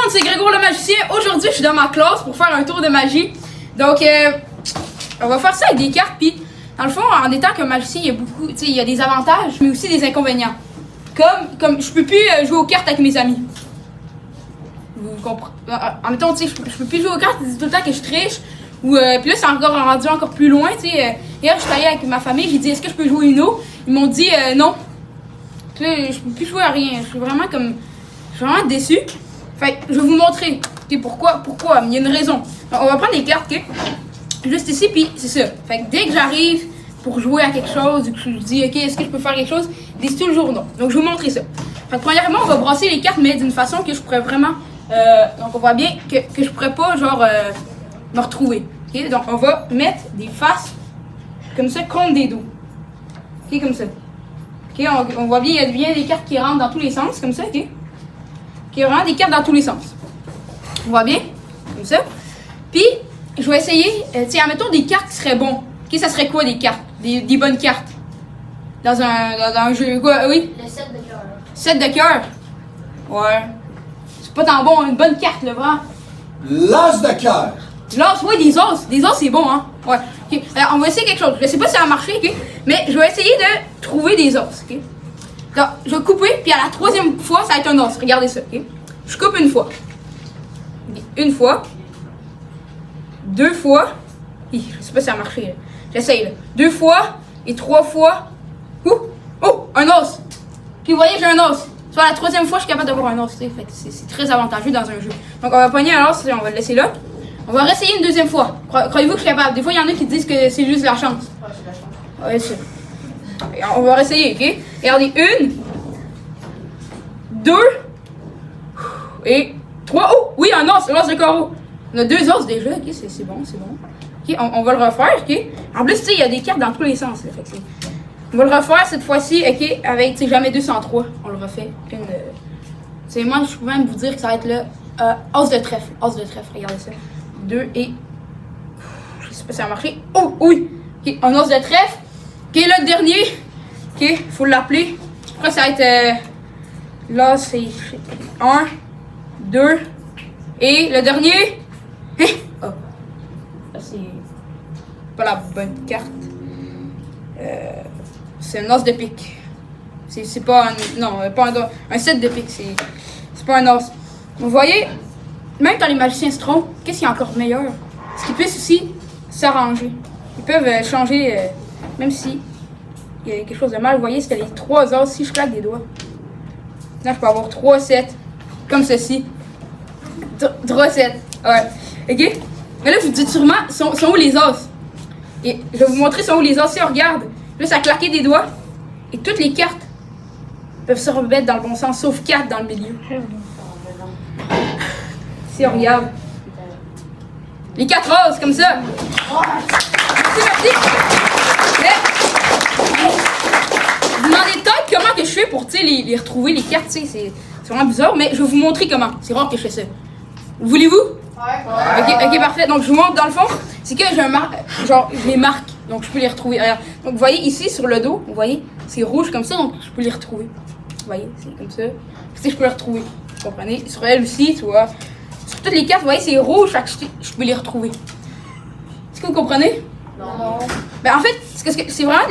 monde, c'est Grégoire le magicien. Aujourd'hui, je suis dans ma classe pour faire un tour de magie. Donc, on va faire ça avec des cartes. Puis, dans le fond, en étant qu'un magicien, il y a beaucoup, tu sais, il y a des avantages, mais aussi des inconvénients. Comme je peux plus jouer aux cartes avec mes amis. Vous comprenez? En même temps, tu sais, je peux plus jouer aux cartes, ils disent tout le temps que je triche. Ou puis là, c'est encore rendu encore plus loin, tu sais. Hier, je suis allée avec ma famille, j'ai dit, est-ce que je peux jouer Uno? Ils m'ont dit non. Tu sais, je peux plus jouer à rien. Je suis vraiment déçue. Fait que je vais vous montrer. Okay, pourquoi? Il y a une raison. Donc, on va prendre les cartes, ok? Juste ici, puis c'est ça. Fait que dès que j'arrive pour jouer à quelque chose, que je dis, ok, est-ce que je peux faire quelque chose? Ils disent toujours non. Donc, je vais vous montrer ça. Fait que premièrement, on va brasser les cartes, mais d'une façon que je pourrais vraiment. Donc, on voit bien que je pourrais pas, genre, me retrouver. Okay? Donc, on va mettre des faces comme ça contre des dos. Ok, comme ça. Ok, on voit bien, il y a bien des cartes qui rentrent dans tous les sens, comme ça, ok? Ok, vraiment des cartes dans tous les sens. On voit bien? Comme ça. Puis, je vais essayer, tiens, admettons des cartes qui seraient bons. Ok, ça serait quoi des cartes? Des bonnes cartes? Dans un jeu, quoi, oui? Le 7 de cœur. 7 de cœur? Ouais. C'est pas tant bon, une bonne carte, là, vraiment. L'as de cœur. L'os, oui, des os. Des os, c'est bon, hein? Ouais. Ok, alors, on va essayer quelque chose. Je sais pas si ça va marcher, ok? Mais je vais essayer de trouver des os, ok? Donc, je vais couper, puis à la troisième fois, ça va être un os. Regardez ça, ok? Je coupe une fois. Okay. Une fois. Deux fois. Je sais pas si ça va marcher, là. J'essaye, là. Deux fois. Et trois fois. Oh, un os. Puis, vous voyez, j'ai un os. Soit la troisième fois, je suis capable d'avoir un os, tu sais. Fait que c'est très avantageux dans un jeu. Donc, on va pogner un os, on va le laisser là. On va réessayer une deuxième fois. Croyez-vous que je suis capable? Des fois, il y en a qui disent que c'est juste la chance. Ouais, c'est la chance. Ouais, c'est ça. On va réessayer, ok? Regardez, une, deux, et trois. Oh, oui, un os, l'os de carreau. On a deux os déjà, ok? C'est bon, c'est bon. Ok, on va le refaire, ok? En plus, tu sais, il y a des cartes dans tous les sens, là, fait que on va le refaire cette fois-ci, ok? Avec, tu sais, jamais 203. On le refait. Tu sais, moi, je peux même vous dire que ça va être le os de trèfle. Os de trèfle, regardez ça. 2 et. Je sais pas si ça va marcher. Oh, oui! Ok, un os de trèfle. Ok, là, le dernier. Ok, faut l'appeler. Après, ça va être. Là, c'est. 1, 2. Et le dernier. Oh! Ça, c'est. Pas la bonne carte. C'est un os de pique. C'est pas un. Non, pas un 7 de pique. C'est pas un os. Vous voyez? Même dans les magiciens se trompent, qu'est-ce qui est encore meilleur? C'est qu'ils puissent aussi s'arranger. Ils peuvent changer, même si il y a quelque chose de mal. Vous voyez, c'est les trois os. Si je claque des doigts, là, je peux avoir 3 sets, comme ceci. 3 sets. Ouais. Ok? Mais là, vous vous dites sûrement, sont où les os? Et je vais vous montrer sont où les os. Si on regarde, là, ça a claqué des doigts. Et toutes les cartes peuvent se remettre dans le bon sens, sauf 4 dans le milieu. Si on regarde. Les 4 os, comme ça. Merci. Mais, vous demandez peut-être comment que je fais pour les retrouver, les cartes. C'est vraiment bizarre, mais je vais vous montrer comment. C'est rare que je fais ça. Voulez-vous? Ouais. Ok, parfait. Donc, je vous montre dans le fond. C'est que je les marque. Donc, je peux les retrouver. Alors, donc, vous voyez ici, sur le dos, vous voyez, c'est rouge comme ça, donc je peux les retrouver. Vous voyez, c'est comme ça. Tu sais, je peux les retrouver. Vous comprenez? Sur elle aussi, tu vois. Sur toutes les cartes, vous voyez, c'est rouge, fait que je peux les retrouver. Est-ce que vous comprenez? Non. Ben, en fait, c'est vraiment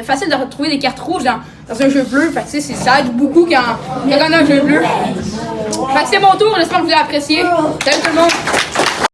facile de retrouver des cartes rouges dans un jeu bleu. Fait que, ça aide beaucoup quand on a un jeu bleu. Fait que c'est mon tour, j'espère que vous avez apprécié. Salut tout le monde!